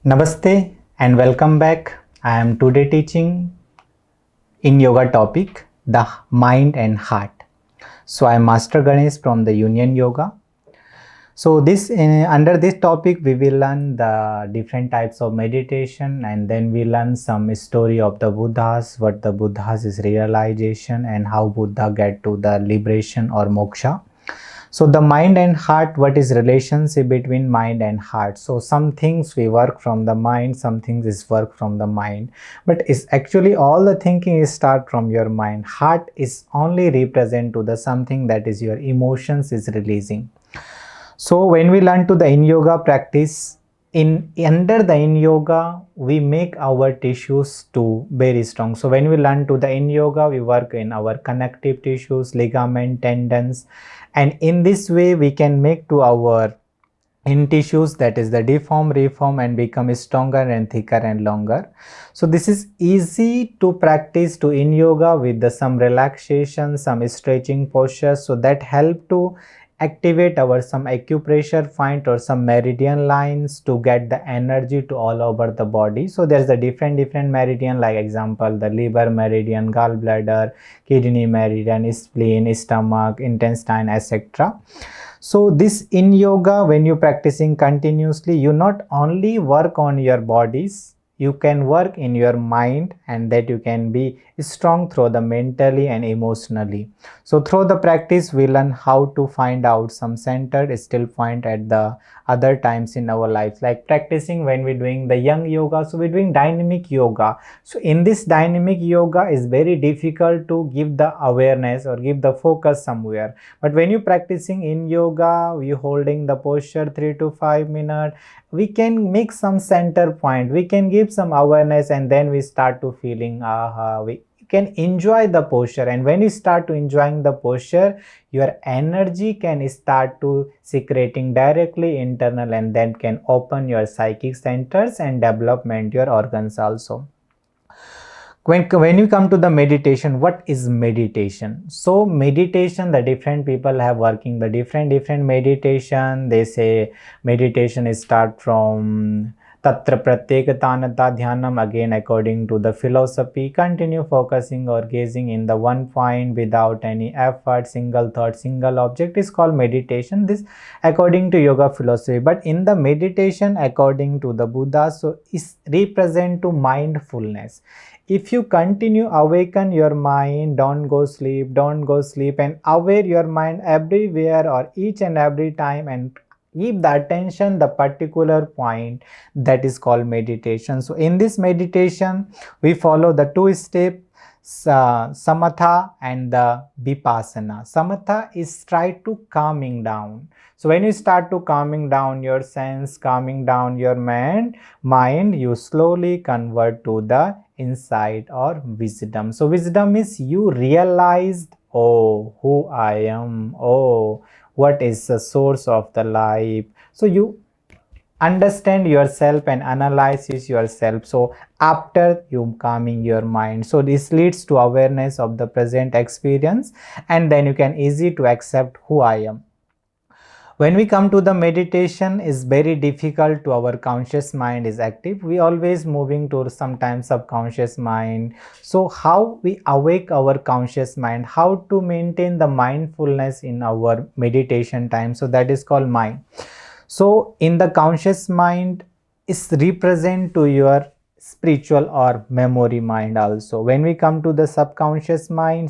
Namaste and welcome back. I am today teaching in yoga topic the mind and heart. So I am Master Ganesh from the Union Yoga. So under this topic we will learn the different types of meditation, and then we learn some story of the Buddhas, what the Buddhas is realization and how Buddha get to the liberation or moksha. So the mind and heart, what is relationship between mind and heart? So some things we work from the mind, some things is work from the mind, but it's actually all the thinking is start from your mind. Heart is only represent to the something that is your emotions is releasing. So when we learn to the Yin Yoga practice, under the Yin Yoga, we make our tissues to very strong. So when we learn to the Yin Yoga, we work in our connective tissues, ligament, tendons, and in this way we can make to our in tissues that is the deform, reform, and become stronger and thicker and longer. So this is easy to practice to in yoga with the some relaxation, some stretching postures, so that help to activate our some acupressure point or some meridian lines to get the energy to all over the body. So there's a different meridian, like example the liver meridian, gallbladder, kidney meridian, spleen, stomach, intestine, etc. So this in yoga, when you practicing continuously, you not only work on your bodies, you can work in your mind, and that you can be strong through the mentally and emotionally. So through the practice we learn how to find out some centered still point at the other times in our lives, like practicing when we're doing the young yoga. So we're doing dynamic yoga. So in this dynamic yoga is very difficult to give the awareness or give the focus somewhere, but when you practicing in yoga, you holding the posture 3 to 5 minutes, we can make some center point, we can give some awareness, and then we start to feeling we can enjoy the posture. And when you start to enjoying the posture, your energy can start to secreting directly internal, and then can open your psychic centers and development your organs also. When you come to the meditation, what is meditation? So meditation, the different people have working the different meditation. They say meditation is start from tatra pratyekatanata dhyanam, again according to the philosophy, continue focusing or gazing in the one point without any effort, single thought, single object is called meditation. This according to yoga philosophy. But in the meditation according to the Buddha, so is represent to mindfulness. If you continue awaken your mind, don't go sleep, and aware your mind everywhere or each and every time, and give the attention the particular point, that is called meditation. So in this meditation we follow the two steps, samatha and the vipassana. Samatha is try to calming down. So when you start to calming down your sense, calming down your mind, you slowly convert to the insight or wisdom. So wisdom is you realized, oh, who I am, oh, what is the source of the life. So you understand yourself and analyze yourself. So after you calming your mind, so this leads to awareness of the present experience, and then you can easy to accept who I am. When we come to the meditation, is very difficult to our conscious mind is active. We always moving to sometimes subconscious mind. So how we awake our conscious mind, how to maintain the mindfulness in our meditation time. So that is called mind. So in the conscious mind is represent to your spiritual or memory mind also. When we come to the subconscious mind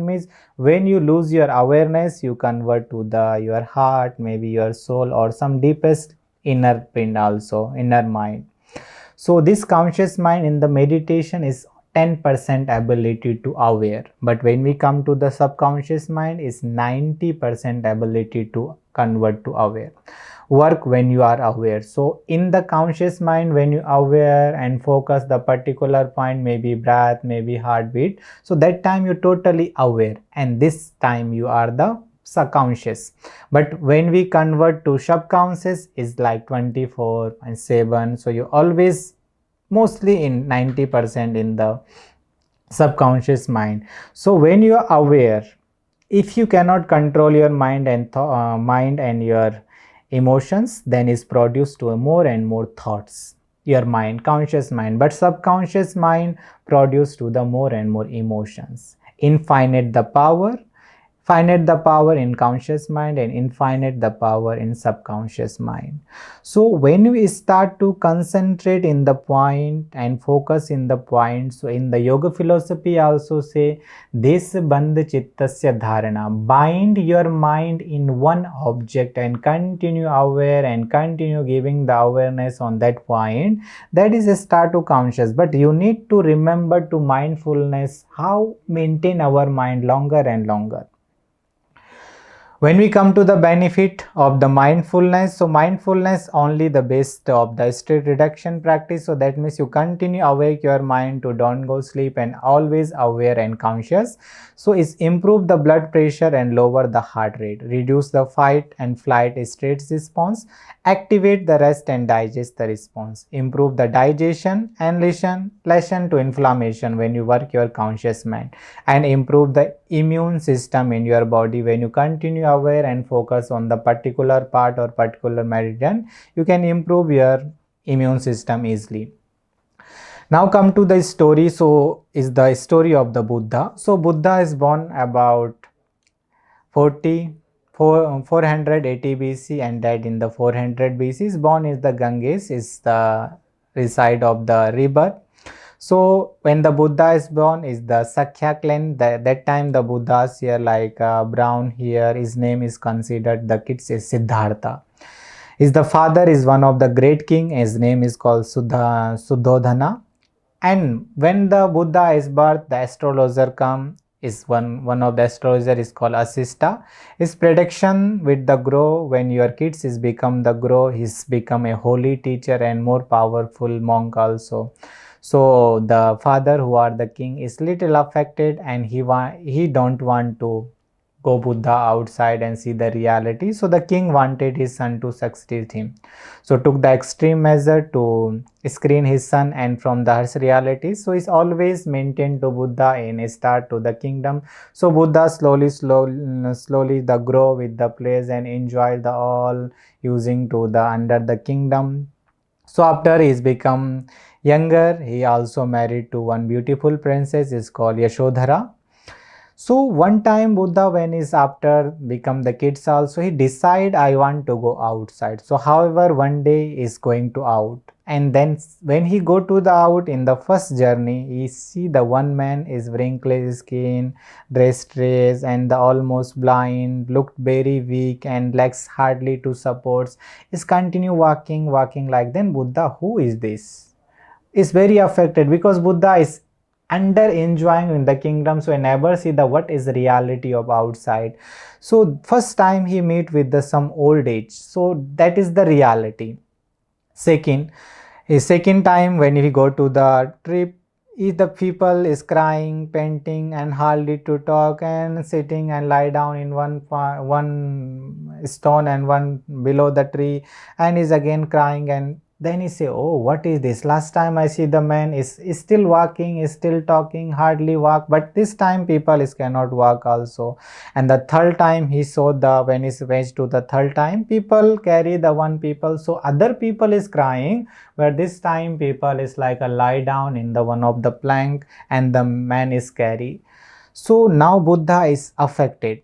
means when you lose your awareness, you convert to the your heart, maybe your soul, or some deepest inner print also, inner mind. So this conscious mind in the meditation is 10% ability to aware, but when we come to the subconscious mind is 90% ability to convert to aware. Work when you are aware. So in the conscious mind, when you aware and focus the particular point, maybe breath, maybe heartbeat, so that time you totally aware, and this time you are the subconscious. But when we convert to subconscious is like 24 and 7, so you always mostly in 90% in the subconscious mind. So when you are aware, if you cannot control your mind and your emotions, then is produced to more and more thoughts. Your mind, conscious mind, but subconscious mind produce to the more and more emotions. Infinite the power, finite the power in conscious mind and infinite the power in subconscious mind. So when we start to concentrate in the point and focus in the point, so in the yoga philosophy also say this bandh chittasya dharana, bind your mind in one object and continue aware and continue giving the awareness on that point. That is a start to conscious, but you need to remember to mindfulness how maintain our mind longer and longer. When we come to the benefit of the mindfulness, so mindfulness only the best of the stress reduction practice. So that means you continue awake your mind to don't go sleep and always aware and conscious. So it's improve the blood pressure and lower the heart rate, reduce the fight and flight stress response, activate the rest and digest the response, improve the digestion and lessen to inflammation when you work your conscious mind, and improve the immune system in your body. When you continue aware and focus on the particular part or particular meridian, you can improve your immune system easily. Now come to the story. So is the story of the Buddha. So Buddha is born about 480 BC and died in the 400 BC. Is born is the Ganges, is the reside of the river. So when the Buddha is born is the Sakya clan. That time the Buddha's hair like brown hair. His name is considered, the kids is Siddhartha. His the father is one of the great king. His name is called Suddhodana. And when the Buddha is birth, the astrologer come. Is one of the astrologer is called Asista. His prediction with the grow, when your kids is become the grow, he's become a holy teacher and more powerful monk also. So the father who are the king is little affected and he don't want to go Buddha outside and see the reality. So the king wanted his son to succeed him. So took the extreme measure to screen his son and from the harsh reality. So he's always maintained to Buddha in a start to the kingdom. So Buddha slowly the grow with the place and enjoy the all using to the under the kingdom. So after he's become younger, he also married to one beautiful princess is called Yashodhara. So one time Buddha, when is after become the kids also, he decide I want to go outside. So however one day is going to out, and then when he go to the out in the first journey, he see the one man is wrinkled skin, dressed and the almost blind, looked very weak and legs hardly to supports, is continue walking like, then Buddha, who is this? Is very affected because Buddha is under enjoying in the kingdom, so I never see the what is the reality of outside. So first time he meet with the some old age, so that is the reality. Second, his second time when he go to the trip, the people is crying, painting and hardly to talk and sitting and lie down in one stone and one below the tree, and is again crying. And then he say, oh, what is this? Last time I see the man is still walking, is still talking, hardly walk, but this time people is cannot walk also. And the third time he saw the, when he went to the third time, people carry the one people, so other people is crying, but this time people is like a lie down in the one of the plank and the man is carry. So now Buddha is affected.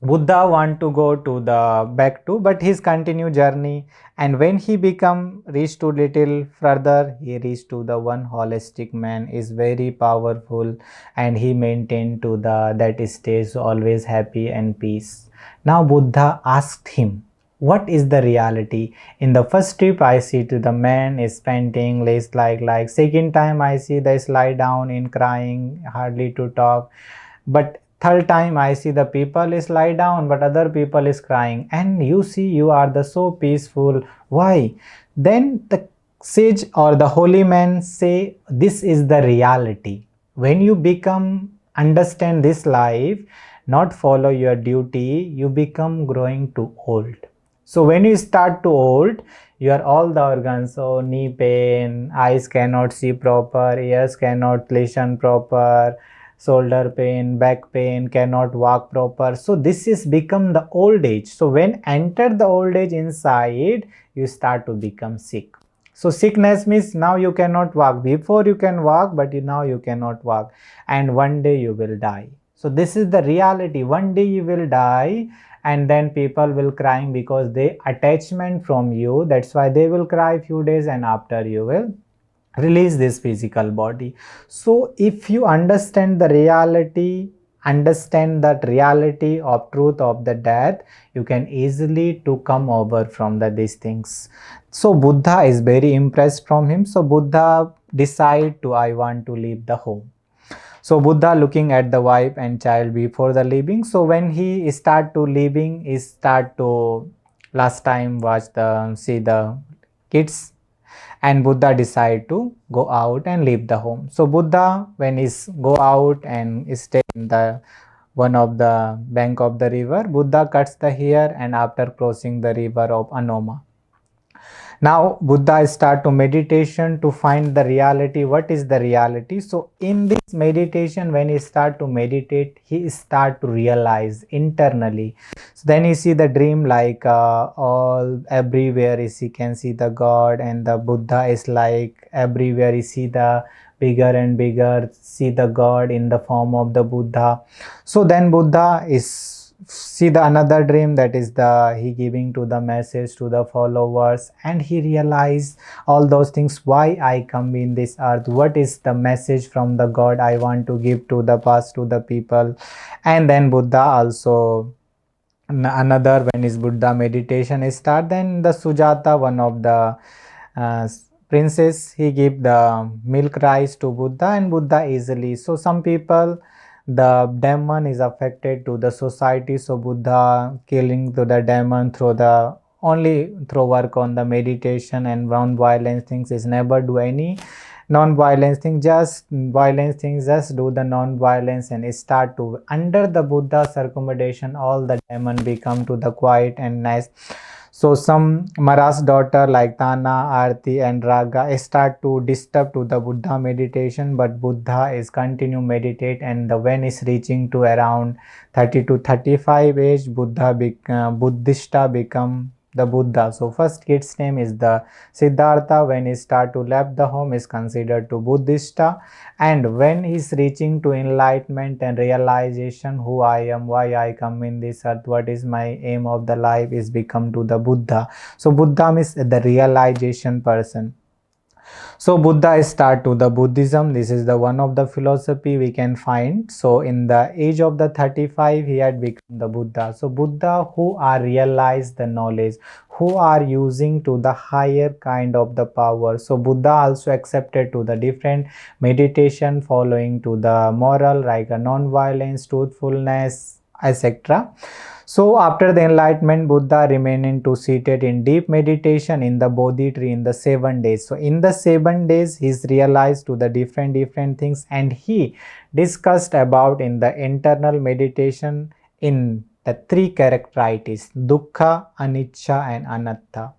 Buddha want to go to the back to, but his continue journey, and when he become reach to little further, he reached to the one holistic man is very powerful, and he maintained to the that stage always happy and peace. Now Buddha asked him, what is the reality? In the first trip I see to the man is painting, lace like second time I see this lie down in crying, hardly to talk, but third time I see the people is lie down but other people is crying, and you see you are the so peaceful. Why? Then the sage or the holy man say, this is the reality. When you become understand this life, not follow your duty, you become growing to old. So when you start to old, your all the organs, so knee pain, eyes cannot see proper, ears cannot listen proper, shoulder pain, back pain, cannot walk proper. So this is become the old age. So when enter the old age inside, you start to become sick. So sickness means now you cannot walk. Before you can walk, but now you cannot walk, and one day you will die. So this is the reality. One day you will die, and then people will crying because they attachment from you. That's why they will cry few days, and after you will release this physical body. So if you understand the reality, understand that reality of truth of the death, you can easily to come over from these things. So Buddha is very impressed from him. So Buddha decide to, I want to leave the home. So Buddha looking at the wife and child before the leaving. So when he start to leaving, he start to last time watch the see the kids, and Buddha decide to go out and leave the home. So Buddha when is go out and stay in the one of the bank of the river, Buddha cuts the hair, and after crossing the river of Anoma, now Buddha start to meditation to find the reality. What is the reality? So in this meditation, when he start to meditate, he start to realize internally. So then he see the dream like all everywhere is he can see the God, and the Buddha is like everywhere he see the bigger and bigger, see the God in the form of the Buddha. So then Buddha is see the another dream, that is the he giving to the message to the followers, and he realized all those things, why I come in this earth, what is the message from the God I want to give to the past to the people. And then Buddha also another when is Buddha meditation start, then the Sujata, one of the uh, princess, he give the milk rice to Buddha, and Buddha easily. So some people the demon is affected to the society, so Buddha killing to the demon through the only through work on the meditation and non-violence things, is never do any non-violence thing, just violence things, just do the non-violence and start to under the Buddha circumambulation, all the demon become to the quiet and nice. So some Maras daughter like Tana, Arti and Raga start to disturb to the Buddha meditation, but Buddha is continue meditate, and the when is reaching to around 30 to 35 age, Buddhista become the Buddha. So first kid's name is the Siddhartha. When he start to left the home is considered to Buddhista, and when he's reaching to enlightenment and realization, who I am, why I come in this earth, what is my aim of the life, is become to the Buddha. So Buddha means the realization person. So Buddha start to the Buddhism. This is the one of the philosophy we can find. So in the age of the 35, he had become the Buddha. So Buddha who are realized the knowledge, who are using to the higher kind of the power. So Buddha also accepted to the different meditation following to the moral like a non-violence, truthfulness, etc. So after the enlightenment, Buddha remaining to seated in deep meditation in the Bodhi tree in the 7 days. So in the 7 days, he's realized to the different things, and he discussed about in the internal meditation in the three characteristics: dukkha, anicca and anatta.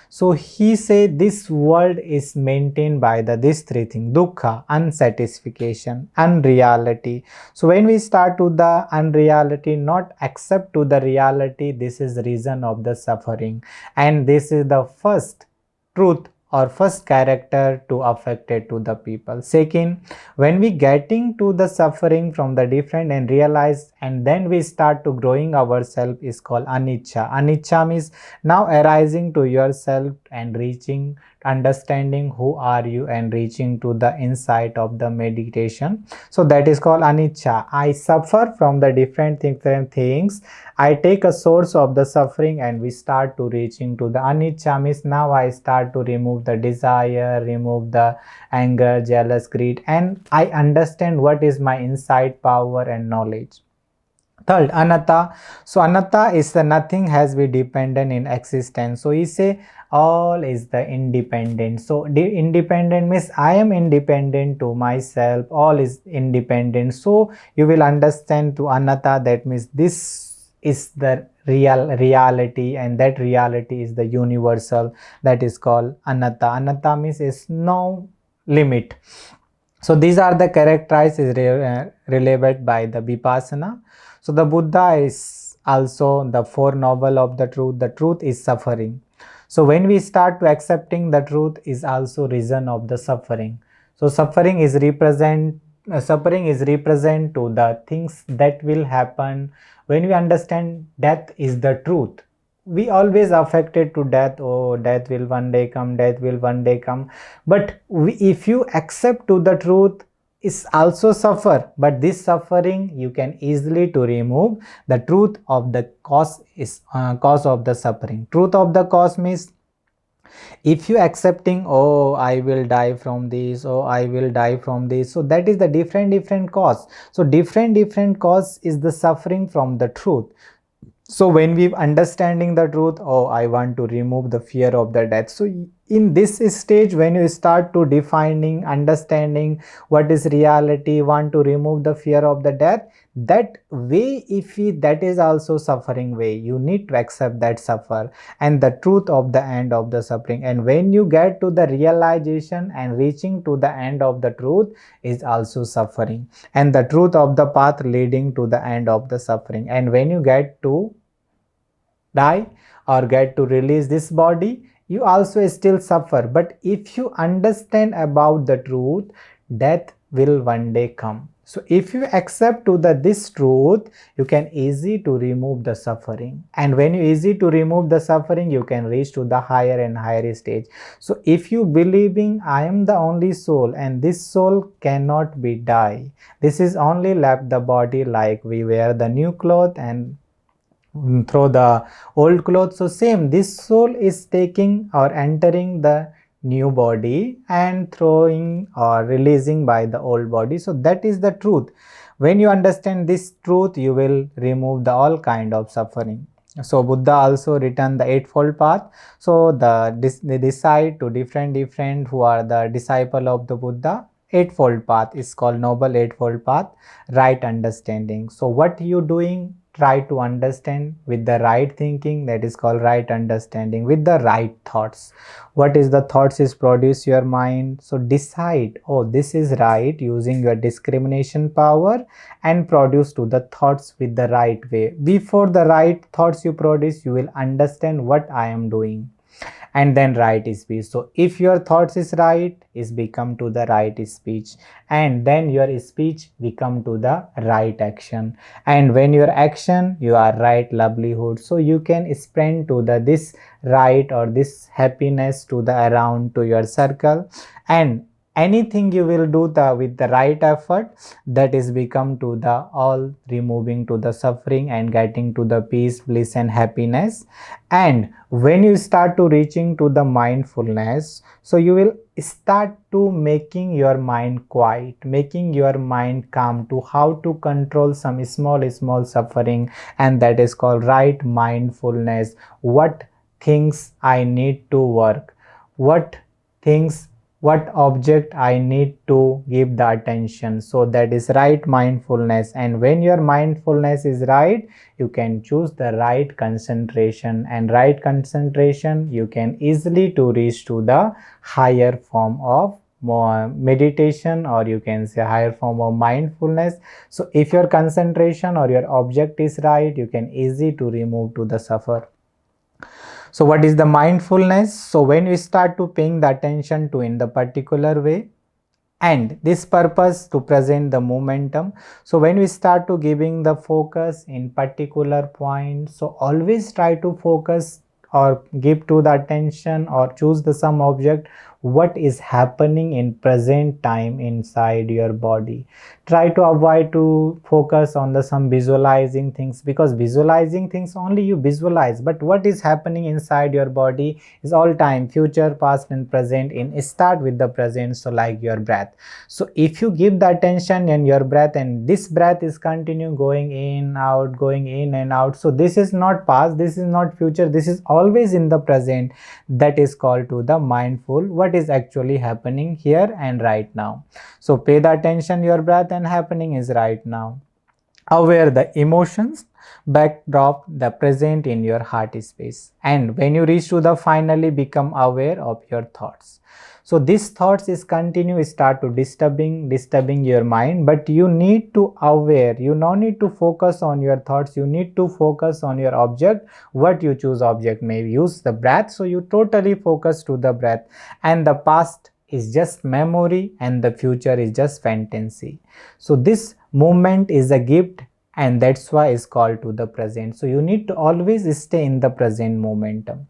So he said this world is maintained by these three things: dukkha, unsatisfaction, unreality. So when we start to the unreality, not accept to the reality, this is the reason of the suffering, and this is the first truth or first character to affect it to the people. Second, when we getting to the suffering from the different and realize, and then we start to growing ourselves, is called anicca. Anicca means now arising to yourself and reaching understanding who are you and reaching to the insight of the meditation. So that is called anicca. I suffer from the different things. I take a source of the suffering, and we start to reaching to the anicca means now I start to remove the desire, remove the anger, jealous, greed, and I understand what is my inside power and knowledge. Third, anatta. So anatta is the nothing has been dependent in existence. So he say all is the independent. So independent means I am independent to myself, all is independent. So you will understand to anatta, that means this is the reality, and that reality is the universal, that is called anatta. Anatta means is no limit. So these are the characteristics relevant by the Vipassana. So the Buddha is also the four noble of the truth. The truth is suffering. So when we start to accepting the truth is also reason of the suffering. So suffering is represent to the things that will happen when we understand death is the truth. We always affected to death. Oh, death will one day come, death will one day come. But if you accept to the truth, is also suffer, but this suffering you can easily to remove. The truth of the cause is cause of the suffering. Truth of the cause means if you accepting, oh, I will die from this, oh, I will die from this, so that is the different cause. So different cause is the suffering from the truth. So when we understanding the truth, oh, I want to remove the fear of the death. So in this stage, when you start to defining, understanding what is reality, want to remove the fear of the death, that way, if we, that is also suffering way, you need to accept that suffer and the truth of the end of the suffering. And when you get to the realization and reaching to the end of the truth is also suffering, and the truth of the path leading to the end of the suffering. And when you get to die or get to release this body, you also still suffer. But if you understand about the truth, death will one day come. So if you accept to the this truth, you can easy to remove the suffering. And when you easy to remove the suffering, you can reach to the higher and higher stage. So if you believing I am the only soul and this soul cannot be die, this is only left the body, like we wear the new cloth and throw the old clothes. So same, this soul is taking or entering the new body and throwing or releasing by the old body. So that is the truth. When you understand this truth, you will remove the all kind of suffering. So Buddha also written the eightfold path. So they decide to different who are the disciple of the Buddha. Eightfold path is called noble eightfold path, right understanding. So what you doing, try to understand with the right thinking, that is called right understanding, with the right thoughts. What is the thoughts is produce your mind. So decide, oh, this is right, using your discrimination power and produce to the thoughts with the right way. Before the right thoughts you produce, you will understand what I am doing, and then right speech. So if your thoughts is right, is become to the right speech, and then your speech become to the right action, and when your action, you are right livelihood. So you can spread to the this right or this happiness to the around to your circle, and anything you will do the with the right effort, that is become to the all removing to the suffering and getting to the peace, bliss and happiness. And when you start to reaching to the mindfulness, so you will start to making your mind quiet, making your mind calm to how to control some small suffering, and that is called right mindfulness. What things I need to work, what things, what object I need to give the attention. So that is right mindfulness. And when your mindfulness is right, you can choose the right concentration, and right concentration you can easily to reach to the higher form of more meditation, or you can say higher form of mindfulness. So if your concentration or your object is right, you can easy to remove to the suffer. So what is the mindfulness? So when we start to paying the attention to in the particular way, and this purpose to present the momentum. So when we start to giving the focus in particular point, so always try to focus or give to the attention or choose the some object what is happening in present time inside your body. Try to avoid to focus on the some visualizing things, because visualizing things only you visualize, but what is happening inside your body is all time future, past and present. In start with the present, so like your breath. So if you give the attention in your breath, and this breath is continue going in out, going in and out, so this is not past, this is not future, this is always in the present. That is called to the mindful, what is actually happening here and right now. So pay the attention your breath and happening is right now. Aware the emotions backdrop the present in your heart space. And when you reach to the finally become aware of your thoughts. So these thoughts is continue start to disturbing your mind, but you need to aware, you no need to focus on your thoughts, you need to focus on your object. What you choose object, may use the breath, so you totally focus to the breath, and the past is just memory and the future is just fantasy. So this moment is a gift, and that's why it's called to the present. So you need to always stay in the present momentum.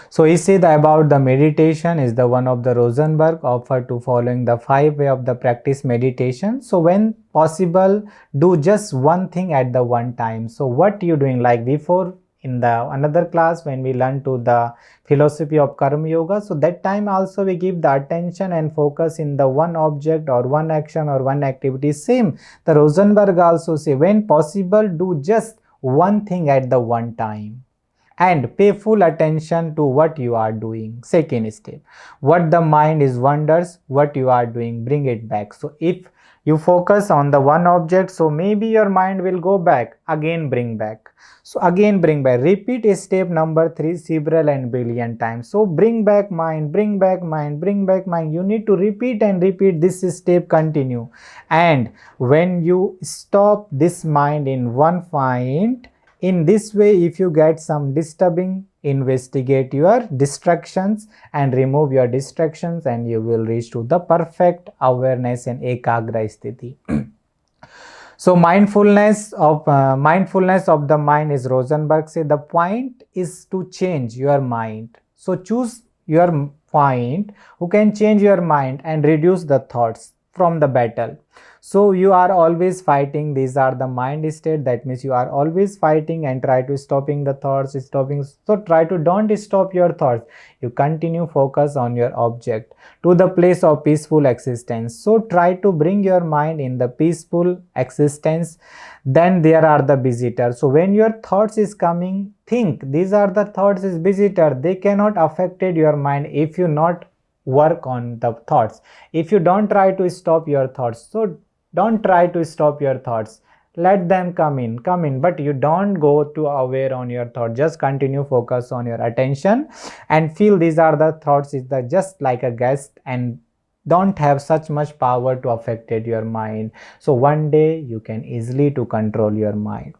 So he said about the meditation is the one of the Rosenberg offered to following the 5 way of the practice meditation. So when possible, do just one thing at the one time. So what you doing, like before in the another class when we learn to the philosophy of karma yoga, so that time also we give the attention and focus in the one object or one action or one activity. Same the Rosenberg also say when possible do just one thing at the one time and pay full attention to what you are doing. Second step, what the mind is wonders, what you are doing, bring it back. So if you focus on the one object, so maybe your mind will go back, again bring back. So again bring back, repeat step number 3 several and billion times. So bring back mind, bring back mind, bring back mind. You need to repeat and repeat this step, continue. And when you stop this mind in one point, in this way, if you get some disturbing, investigate your distractions and remove your distractions, and you will reach to the perfect awareness and ekagra sthiti. So mindfulness of the mind is Rosenberg say the point is to change your mind. So choose your point who can change your mind and reduce the thoughts from the battle. So you are always fighting, these are the mind state, that means you are always fighting and try to stopping the thoughts, stopping. So try to don't stop your thoughts, you continue focus on your object to the place of peaceful existence. So try to bring your mind in the peaceful existence. Then there are the visitors. So when your thoughts is coming, think these are the thoughts is visitor, they cannot affected your mind if you not work on the thoughts, if you don't try to stop your thoughts. So don't try to stop your thoughts, let them come in, but you don't go to aware on your thought, just continue focus on your attention and feel these are the thoughts is the just like a guest and don't have such much power to affected your mind. So one day you can easily to control your mind.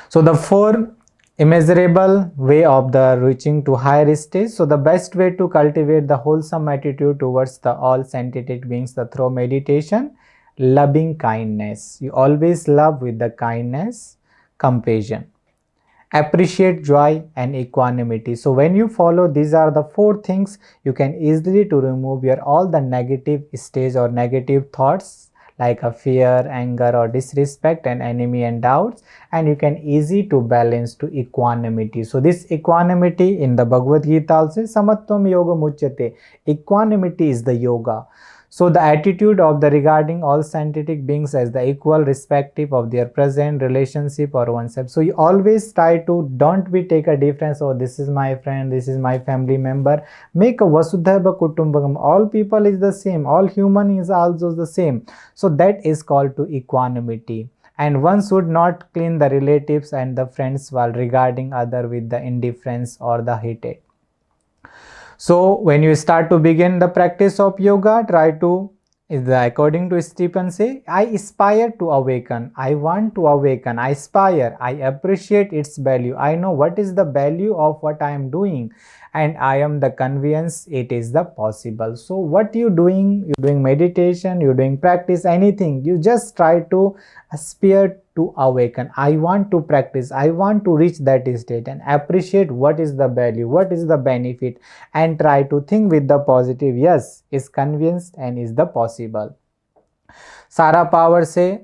So the 4 immeasurable way of the reaching to higher stage. So the best way to cultivate the wholesome attitude towards the all sentient beings the through meditation, loving kindness. You always love with the kindness, compassion, appreciate joy and equanimity. So when you follow these are the 4 things, you can easily to remove your all the negative stage or negative thoughts like a fear, anger or disrespect and enemy and doubts, and you can easy to balance to equanimity. So this equanimity in the Bhagavad Gita also samatvam yoga muchyate, equanimity is the yoga. So the attitude of the regarding all scientific beings as the equal respective of their present relationship or oneself. So you always try to don't be take a difference, oh this is my friend, this is my family member. Make a vasudhaiva kutumbakam, all people is the same, all human is also the same. So that is called to equanimity. And one should not clean the relatives and the friends while regarding other with the indifference or the hatred. So when you start to begin the practice of yoga, try to, according to Stephen say, I aspire to awaken, I want to awaken, I aspire, I appreciate its value, I know what is the value of what I am doing, and I am the convinced it is the possible. So what you doing, you doing meditation, you doing practice, anything, you just try to aspire to awaken. I want to practice, I want to reach that state and appreciate what is the value, what is the benefit, and try to think with the positive, yes, is convinced and is the possible. Sara Power say,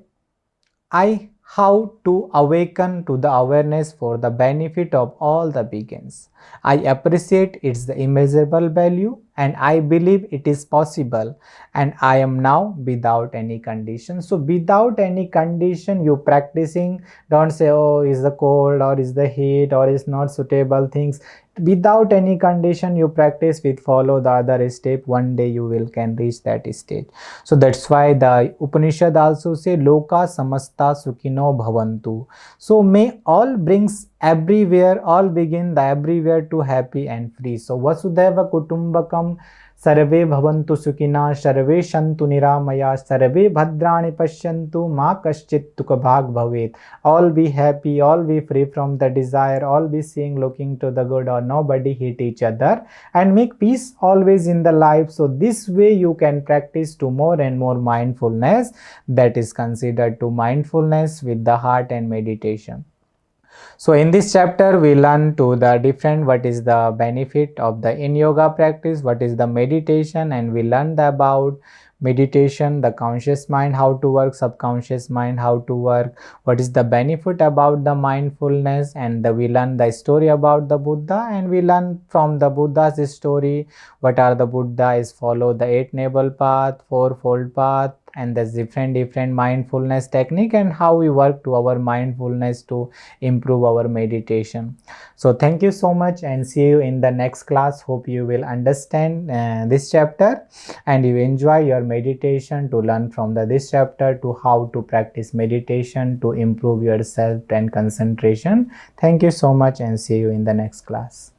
I how to awaken to the awareness for the benefit of all the beings. I appreciate its the immeasurable value and I believe it is possible, and I am now without any condition. So without any condition you practicing, don't say oh is the cold or is the heat or is not suitable things. Without any condition you practice with follow the other step, one day you will can reach that stage. So that's why the Upanishad also say loka samasta sukhino bhavantu. So may all brings everywhere, all begin the everywhere to happy and free. So Vasudhaiva Kutumbakam, Sarve Bhavantu Sukhina, Sarve Shantu Niramaya, Sarve Bhadrani Pashyantu, Ma Kaschit Tukabhag Bhavet. All be happy, all be free from the desire, all be seeing, looking to the good, or nobody hate each other, and make peace always in the life. So this way you can practice to more and more mindfulness, that is considered to mindfulness with the heart and meditation. So in this chapter we learn to the different what is the benefit of the Yin Yoga practice, what is the meditation, and we learned about meditation, the conscious mind, how to work, subconscious mind, how to work, what is the benefit about the mindfulness, and we learn the story about the Buddha, and we learn from the Buddha's story what are the Buddha is follow the 8 noble path, 4-fold path, and there's different mindfulness technique, and how we work to our mindfulness to improve our meditation. So thank you so much, and see you in the next class. Hope you will understand this chapter and you enjoy your meditation to learn from this chapter to how to practice meditation to improve yourself and concentration. Thank you so much, and see you in the next class.